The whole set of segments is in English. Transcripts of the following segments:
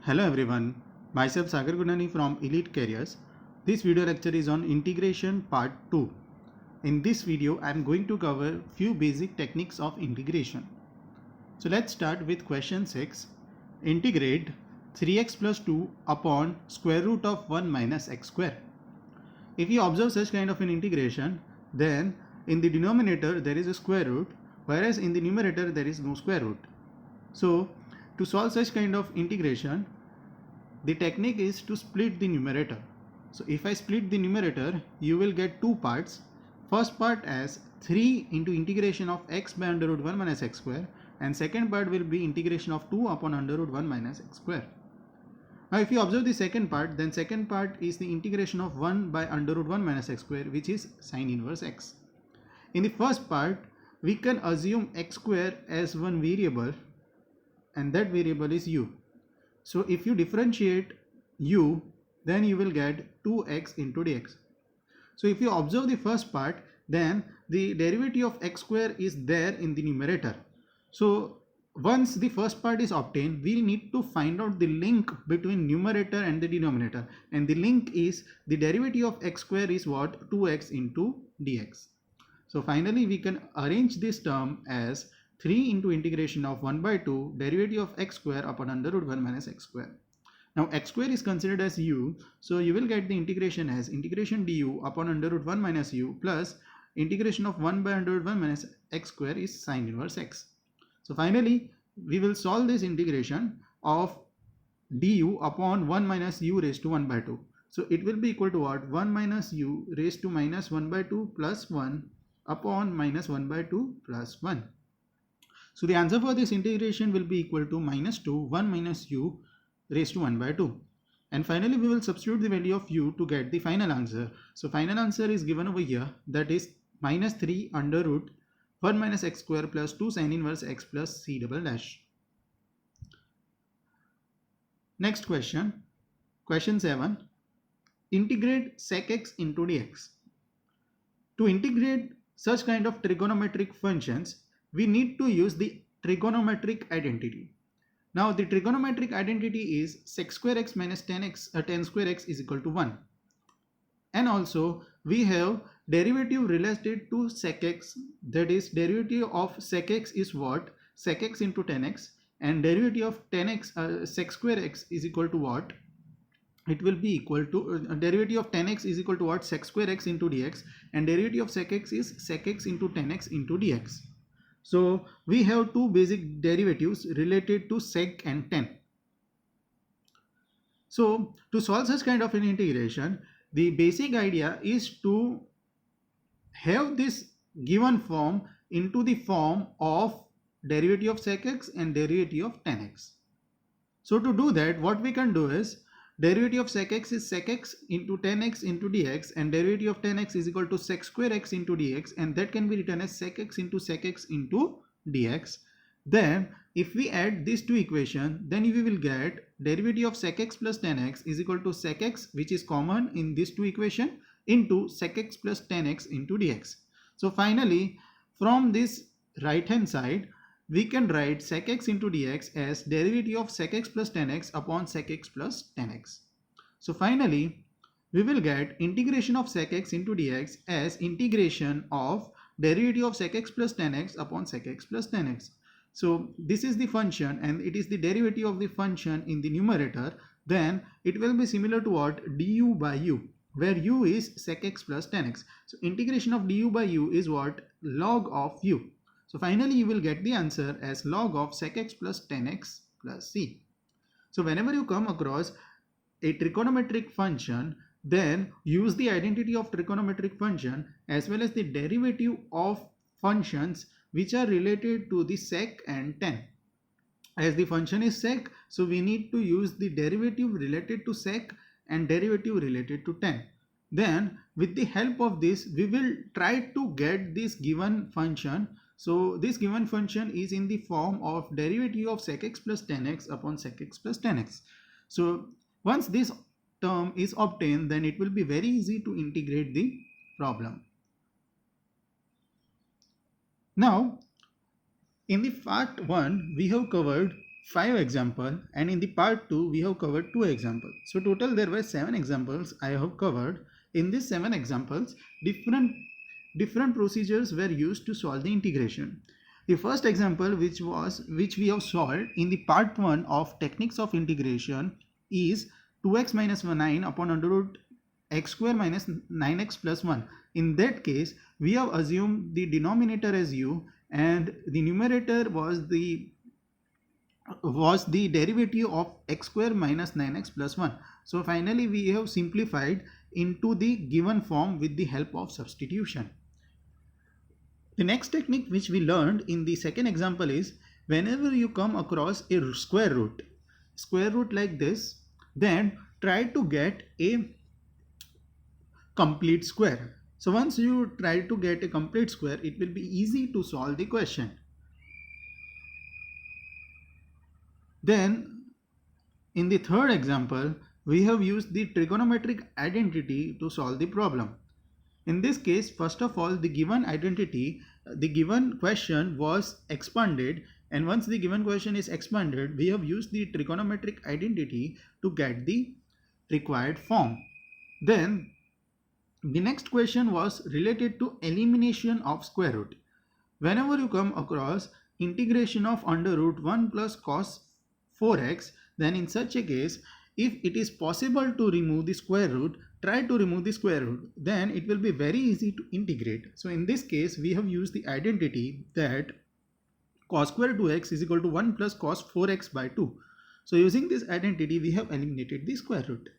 Hello everyone, myself Sagar Gunani from Elite Careers. This video lecture is on integration part 2. In this video, I am going to cover few basic techniques of integration. So let's start with question 6. Integrate 3x plus 2 upon square root of 1 minus x square. If you observe such kind of an integration, then in the denominator there is a square root, whereas in the numerator there is no square root. So to solve such kind of integration, the technique is to split the numerator. So if I split the numerator, you will get two parts. First part as 3 into integration of x by under root 1 minus x square, and second part will be integration of 2 upon under root 1 minus x square. Now if you observe the second part, then second part is the integration of 1 by under root 1 minus x square, which is sine inverse x. In the first part, we can assume x square as one variable, and that variable is u. So if you differentiate u, then you will get 2x into dx. So if you observe the first part, then the derivative of x square is there in the numerator. So once the first part is obtained, we need to find out the link between numerator and the denominator. And the link is the derivative of x square is what? 2x into dx. So finally we can arrange this term as 3 into integration of 1 by 2 derivative of x square upon under root 1 minus x square. Now x square is considered as u, so you will get the integration as integration du upon under root 1 minus u plus integration of 1 by under root 1 minus x square is sine inverse x. So finally we will solve this integration of du upon 1 minus u raised to 1 by 2. So it will be equal to what? 1 minus u raised to minus 1 by 2 plus 1 upon minus 1 by 2 plus 1. So the answer for this integration will be equal to minus 2, 1 minus u raised to 1 by 2. And finally we will substitute the value of u to get the final answer. So final answer is given over here, that is minus 3 under root 1 minus x square plus 2 sine inverse x plus c double dash. Next question, question 7. Integrate sec x into dx. To integrate such kind of trigonometric functions, we need to use the trigonometric identity. Now the trigonometric identity is sec square x minus 10 square x is equal to 1. And also we have derivative related to sec x, that is derivative of sec x is what? Sec x into 10x, and derivative of 10x sec square x is equal to what? It will be equal to derivative of 10x is equal to what? Sec square x into dx, and derivative of sec x is sec x into 10x into dx. So we have two basic derivatives related to sec and 10. So to solve such kind of an integration, the basic idea is to have this given form into the form of derivative of sec x and derivative of 10x. So to do that, what we can do is derivative of sec x is sec x into 10x into dx, and derivative of 10x is equal to sec square x into dx, and that can be written as sec x into dx. Then if we add these two equations, then we will get derivative of sec x plus 10x is equal to sec x, which is common in these two equations, into sec x plus 10x into dx. So finally from this right hand side, we can write sec x into dx as derivative of sec x plus 10x upon sec x plus 10x. So finally we will get integration of sec x into dx as integration of derivative of sec x plus 10x upon sec x plus 10x. So this is the function and it is the derivative of the function in the numerator. Then it will be similar to what? Du by u, where u is sec x plus 10x. So integration of du by u is what? Log of u. So finally you will get the answer as log of sec x plus 10x plus c. So whenever you come across a trigonometric function, then use the identity of trigonometric function as well as the derivative of functions which are related to the sec and 10. As the function is sec, so we need to use the derivative related to sec and derivative related to 10. Then with the help of this, we will try to get this given function. So this given function is in the form of derivative of sec x plus 10x upon sec x plus 10x. So once this term is obtained, then it will be very easy to integrate the problem. Now in the part 1 we have covered 5 examples, and in the part 2 we have covered 2 examples. So total there were 7 examples I have covered. In these 7 examples, different procedures were used to solve the integration. The first example which we have solved in the part 1 of techniques of integration is 2x minus 9 upon under root x square minus 9x plus 1. In that case, we have assumed the denominator as u and the numerator was the derivative of x square minus 9x plus 1. So finally we have simplified into the given form with the help of substitution. The next technique which we learned in the second example is whenever you come across a square root like this, then try to get a complete square. So once you try to get a complete square, it will be easy to solve the question. Then in the third example, we have used the trigonometric identity to solve the problem. In this case, first of all, the given identity, the given question was expanded, and once the given question is expanded, we have used the trigonometric identity to get the required form. Then the next question was related to elimination of square root. Whenever you come across integration of under root 1 plus cos 4x, then in such a case, if it is possible to remove the square root, try to remove the square root. Then it will be very easy to integrate. So in this case, we have used the identity that cos square 2x is equal to 1 plus cos 4x by 2. So using this identity, we have eliminated the square root.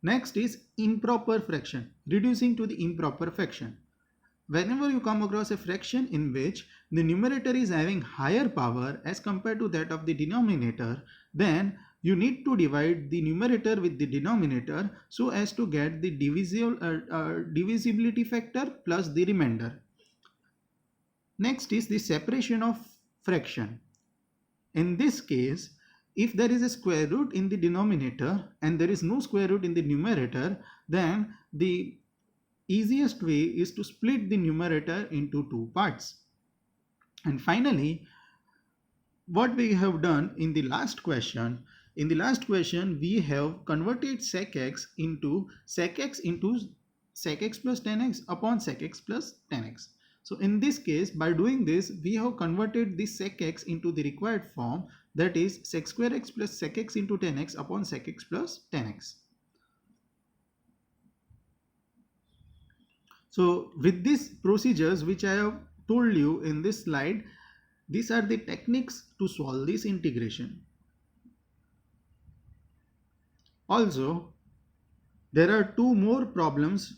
Next is improper fraction, reducing to the improper fraction. Whenever you come across a fraction in which the numerator is having higher power as compared to that of the denominator, then you need to divide the numerator with the denominator so as to get the divisibility factor plus the remainder. Next is the separation of fraction. In this case, if there is a square root in the denominator and there is no square root in the numerator, then the easiest way is to split the numerator into two parts. And finally, what we have done in the last question, we have converted sec x into sec x plus tan x upon sec x plus tan x. So in this case, by doing this, we have converted this sec x into the required form, that is sec square x plus sec x into tan x upon sec x plus tan x. So with these procedures which I have told you in this slide, these are the techniques to solve this integration. Also, there are two more formulas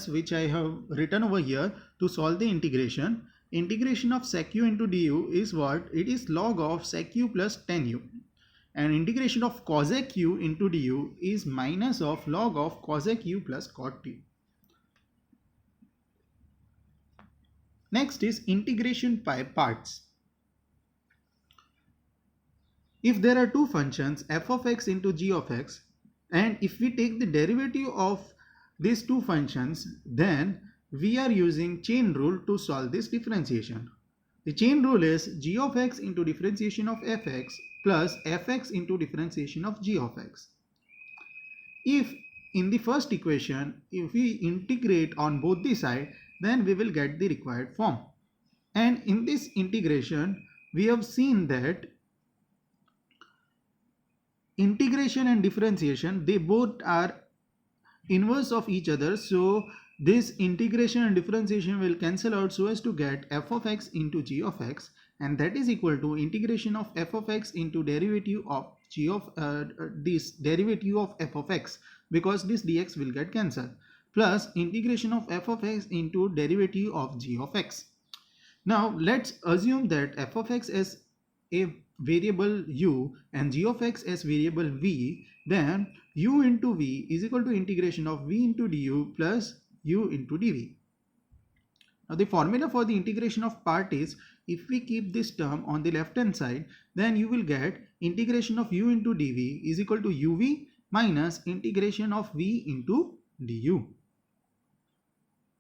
which I have written over here to solve the integration. Integration of sec u into du is what? It is log of sec u plus tan u. And integration of cosec u into du is minus of log of cosec u plus cot u. Next is integration by parts. If there are two functions f of x into g of x, and if we take the derivative of these two functions, then we are using chain rule to solve this differentiation. The chain rule is g of x into differentiation of fx plus fx into differentiation of g of x. If in the first equation, if we integrate on both the sides, then we will get the required form. And in this integration, we have seen that integration and differentiation, they both are inverse of each other. So this integration and differentiation will cancel out so as to get f of x into g of x, and that is equal to integration of f of x into derivative of this derivative of f of x, because this dx will get cancelled, plus integration of f of x into derivative of g of x. Now let's assume that f of x as a variable u and g of x as variable v, then u into v is equal to integration of v into du plus u into dv. Now the formula for the integration of part is, if we keep this term on the left hand side, then you will get integration of u into dv is equal to uv minus integration of v into du.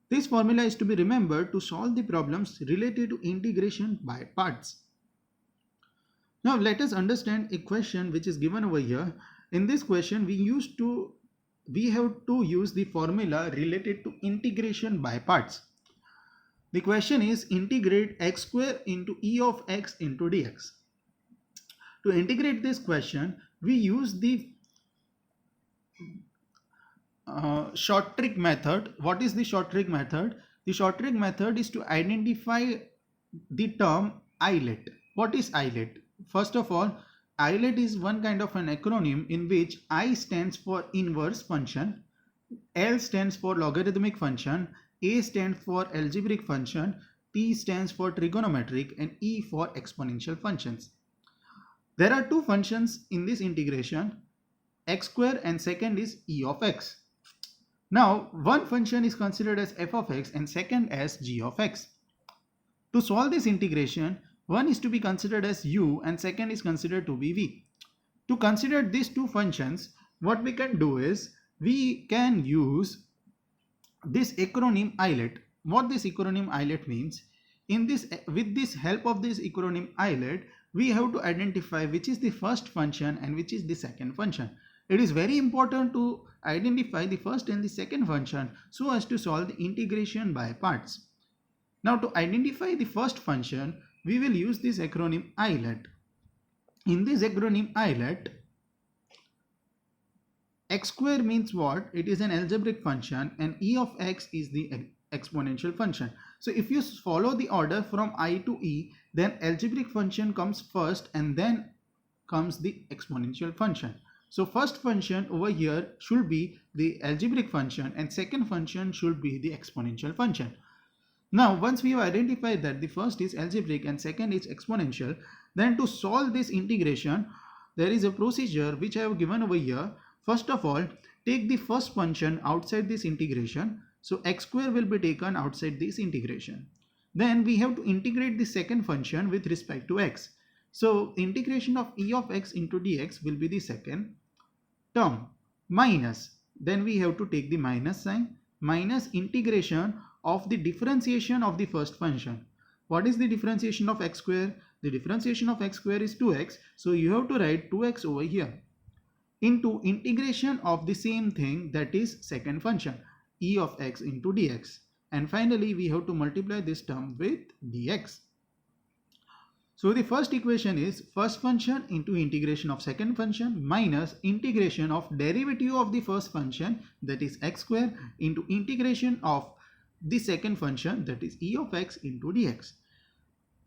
This formula is to be remembered to solve the problems related to integration by parts. Now let us understand a question which is given over here. In this question we have to use the formula related to integration by parts. The question is integrate x square into e of x into dx. To integrate this question, we use the short trick method. What is the short trick method? The short trick method is to identify the term islet. What is islet? First of all, islet is one kind of an acronym in which I stands for inverse function, L stands for logarithmic function, A stands for algebraic function, T stands for trigonometric, and E for exponential functions. There are two functions in this integration, x square and second is e of x. Now, one function is considered as f of x and second as g of x. To solve this integration, one is to be considered as u and second is considered to be v. To consider these two functions, what we can do is we can use this acronym islet. What this acronym islet means, with this help of this acronym islet, we have to identify which is the first function and which is the second function. It is very important to identify the first and the second function so as to solve the integration by parts. Now to identify the first function, we will use this acronym islet. In this acronym islet, x square means what? It is an algebraic function and e of x is the exponential function. So if you follow the order from I to E, then algebraic function comes first and then comes the exponential function. So first function over here should be the algebraic function and second function should be the exponential function. Now once we have identified that the first is algebraic and second is exponential, then to solve this integration, there is a procedure which I have given over here. First of all, take the first function outside this integration. So x square will be taken outside this integration. Then we have to integrate the second function with respect to x. So integration of e of x into dx will be the second term minus, then we have to take the minus sign, minus integration of the differentiation of the first function. What is the differentiation of x square? The differentiation of x square is 2x. So you have to write 2x over here into integration of the same thing, that is second function, e of x into dx. And finally we have to multiply this term with dx. So the first equation is first function into integration of second function minus integration of derivative of the first function, that is x square, into integration of the second function, that is e of x into dx.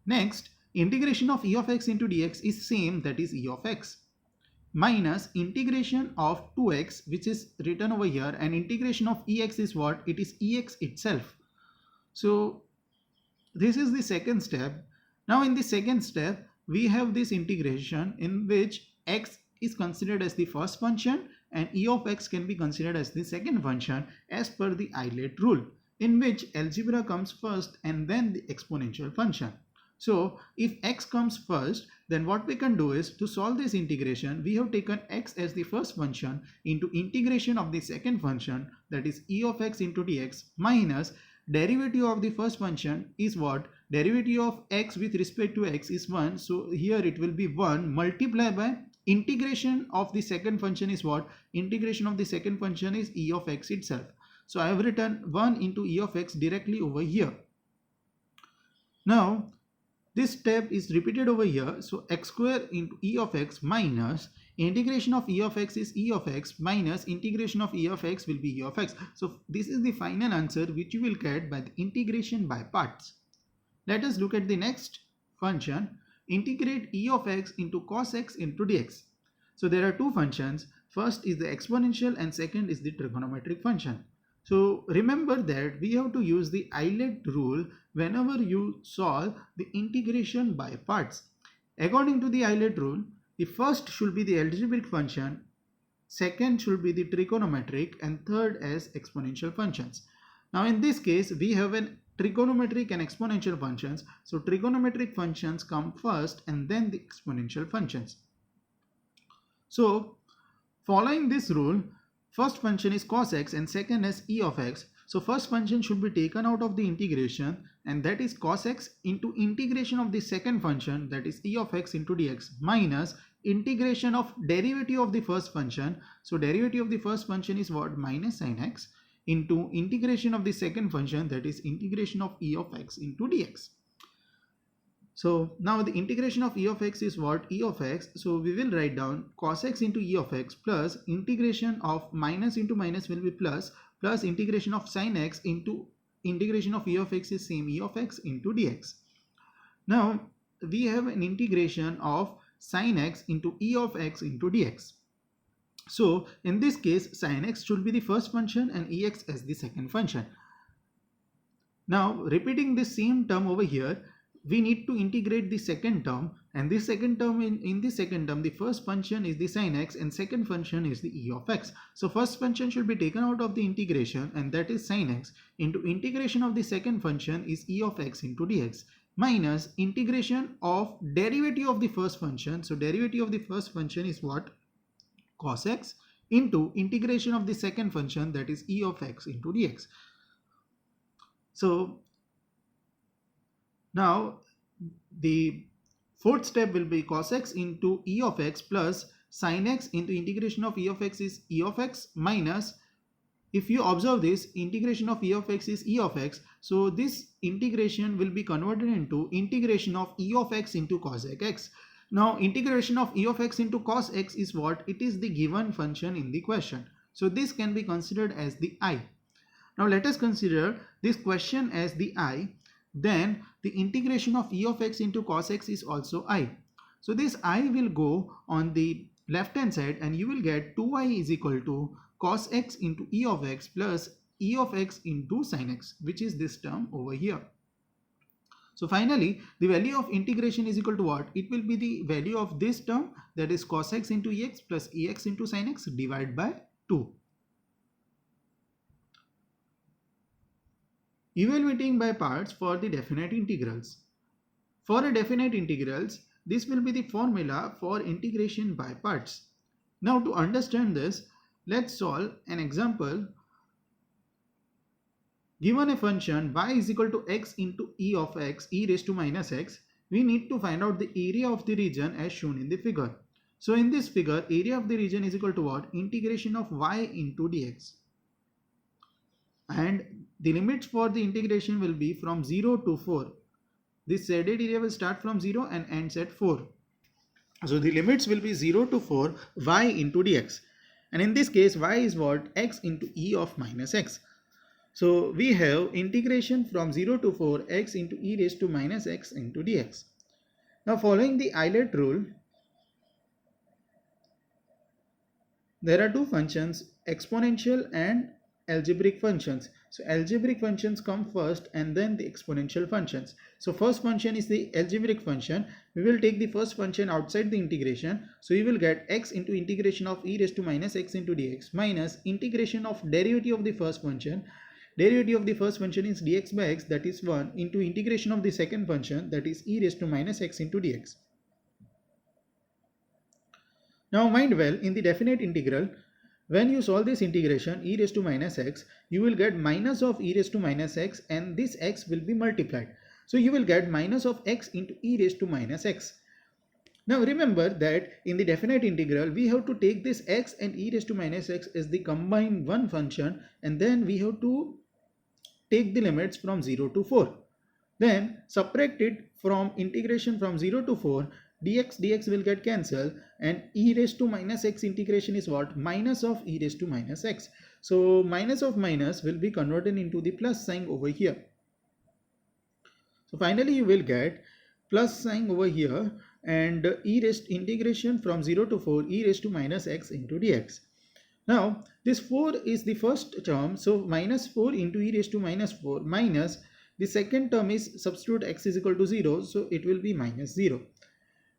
Next, integration of e of x into dx is same, that is e of x, minus integration of 2x, which is written over here, and integration of ex is what? It is ex itself. So this is the second step. Now in the second step, we have this integration in which x is considered as the first function and e of x can be considered as the second function as per the islet rule, in which algebra comes first and then the exponential function. So if x comes first, then what we can do is to solve this integration, we have taken x as the first function into integration of the second function, that is e of x into dx, minus derivative of the first function is what? Derivative of x with respect to x is 1. So here it will be 1 multiplied by integration of the second function is what? Integration of the second function is e of x itself. So I have written 1 into e of x directly over here. Now this step is repeated over here. So x square into e of x minus integration of e of x is e of x minus integration of e of x will be e of x. So this is the final answer which you will get by the integration by parts. Let us look at the next function. Integrate e of x into cos x into dx. So there are two functions. First is the exponential and second is the trigonometric function. So remember that we have to use the islet rule whenever you solve the integration by parts. According to the islet rule, the first should be the algebraic function, second should be the trigonometric, and third as exponential functions. Now in this case, we have an trigonometric and exponential functions. So trigonometric functions come first and then the exponential functions. So following this rule, first function is cos x and second is e of x. So first function should be taken out of the integration, and that is cos x into integration of the second function, that is e of x into dx, minus integration of derivative of the first function. So derivative of the first function is what? Minus sin x into integration of the second function, that is integration of e of x into dx. So now the integration of e of x is what? E of x. So we will write down cos x into e of x plus integration of minus into minus will be plus integration of sin x into integration of e of x is same e of x into dx. Now we have an integration of sin x into e of x into dx. So in this case sin x should be the first function and ex as the second function. Now repeating this same term over here, we need to integrate the second term, and this second term in the second term the first function is the sin x and second function is the e of x. So first function should be taken out of the integration, and that is sin x into integration of the second function is e of x into dx, minus integration of derivative of the first function. So derivative of the first function is what? Cos x into integration of the second function, that is e of x into dx. So now the fourth step will be cos x into e of x plus sin x into integration of e of x is e of x, minus, if you observe this, integration of e of x is e of x. So this integration will be converted into integration of e of x into cos x. Now integration of e of x into cos x is what? It is the given function in the question. So this can be considered as the I. Now let us consider this question as the I. Then the integration of e of x into cos x is also I. So this I will go on the left hand side, and you will get 2i is equal to cos x into e of x plus e of x into sin x, which is this term over here. So finally the value of integration is equal to what? It will be the value of this term, that is cos x into ex plus ex into sin x divided by 2. Evaluating by parts for the definite integrals. For a definite integrals, this will be the formula for integration by parts. Now to understand this, let's solve an example. Given a function y is equal to x into e of x e raised to minus x, we need to find out the area of the region as shown in the figure. So in this figure, area of the region is equal to what? Integration of y into dx. And the limits for the integration will be from 0 to 4. This shaded area will start from 0 and ends at 4. So the limits will be 0 to 4 y into dx. And in this case y is what? X into e of minus x. So we have integration from 0 to 4 x into e raised to minus x into dx. Now following the Euler rule, there are two functions, exponential and algebraic functions. So algebraic functions come first and then the exponential functions. So first function is the algebraic function. We will take the first function outside the integration. So we will get x into integration of e raised to minus x into dx minus integration of derivative of the first function. Derivative of the first function is dx by x, that is 1, into integration of the second function, that is e raised to minus x into dx. Now mind well, in the definite integral, when you solve this integration e raised to minus x, you will get minus of e raised to minus x, and this x will be multiplied. So you will get minus of x into e raised to minus x. Now remember that in the definite integral, we have to take this x and e raised to minus x as the combined one function, and then we have to take the limits from 0 to 4. Then subtract it from integration from 0 to 4. Dx will get cancelled, and e raised to minus x integration is what? Minus of e raised to minus x. So minus of minus will be converted into the plus sign over here. So finally you will get plus sign over here, and e raised integration from 0 to 4 e raised to minus x into dx. Now this 4 is the first term, so minus 4 into e raised to minus 4 minus the second term is substitute x is equal to 0, so it will be minus 0.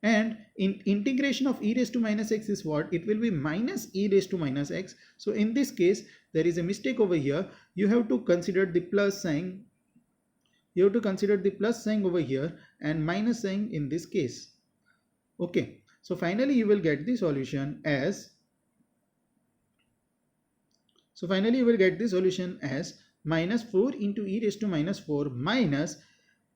And in integration of e raised to minus x is what? It will be minus e raised to minus x. So in this case there is a mistake over here. You have to consider the plus sign. You have to consider the plus sign over here and minus sign in this case. Okay. So finally you will get the solution as minus 4 into e raised to minus 4 minus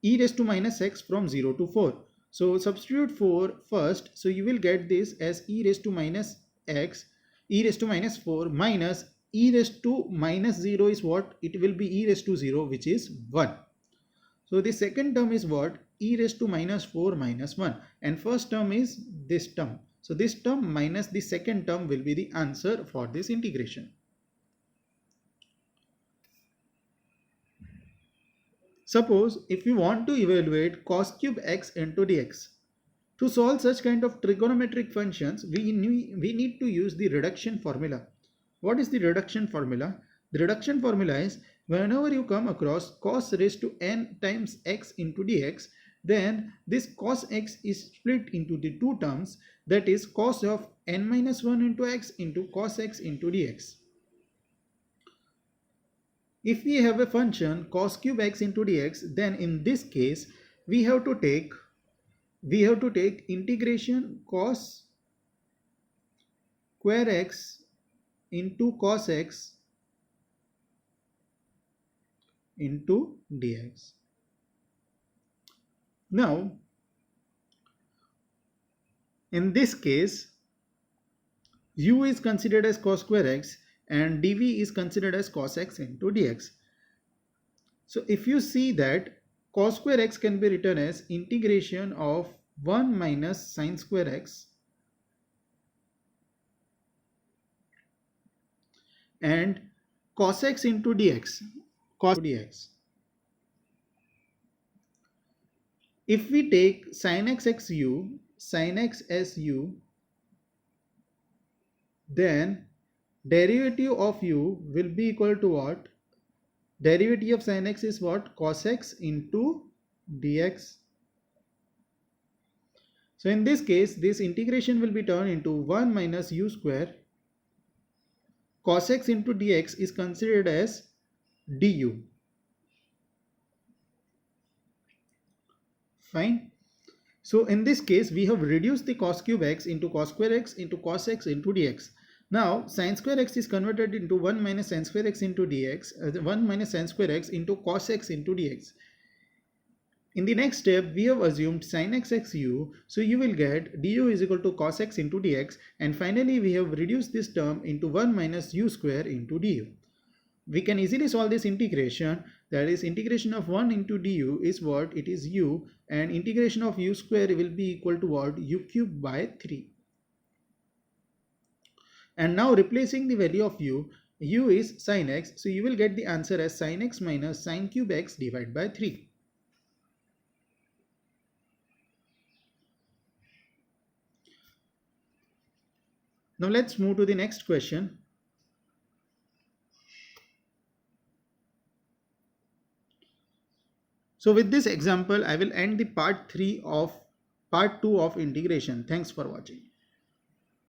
e raised to minus x from 0 to 4. So substitute 4 first. So you will get this as e raised to minus x, e raised to minus 4 minus e raised to minus 0 is what? It will be e raised to 0, which is 1. So the second term is what? E raised to minus 4 minus 1. And first term is this term. So this term minus the second term will be the answer for this integration. Suppose if you want to evaluate cos cube x into dx. To solve such kind of trigonometric functions, we need to use the reduction formula. What is the reduction formula? The reduction formula is whenever you come across cos raised to n times x into dx, then this cos x is split into the two terms, that is cos of n minus 1 into x into cos x into dx. If we have a function cos cube x into dx, then in this case we have to take integration cos square x into cos x into dx. Now in this case u is considered as cos square x and dv is considered as cos x into dx. So if you see that cos square x can be written as integration of 1 minus sin square x and cos x into dx, cos dx. If we take sin x as u, then derivative of u will be equal to what? Derivative of sin x is what? Cos x into dx. So in this case, this integration will be turned into 1 minus u square. Cos x into dx is considered as du. Fine. So in this case, we have reduced the cos cube x into cos square x into cos x into dx. Now sin square x is converted into 1 minus sin square x into dx, 1 minus sin square x into cos x into dx. In the next step, we have assumed sin x as u, so you will get du is equal to cos x into dx, and finally we have reduced this term into 1 minus u square into du. We can easily solve this integration, that is integration of 1 into du is what? It is u, and integration of u square will be equal to what? U cube by 3. And now replacing the value of u is sin x, so you will get the answer as sin x minus sin cube x divided by 3. Now let's move to the next question. So with this example, I will end the part 2 of integration. Thanks for watching.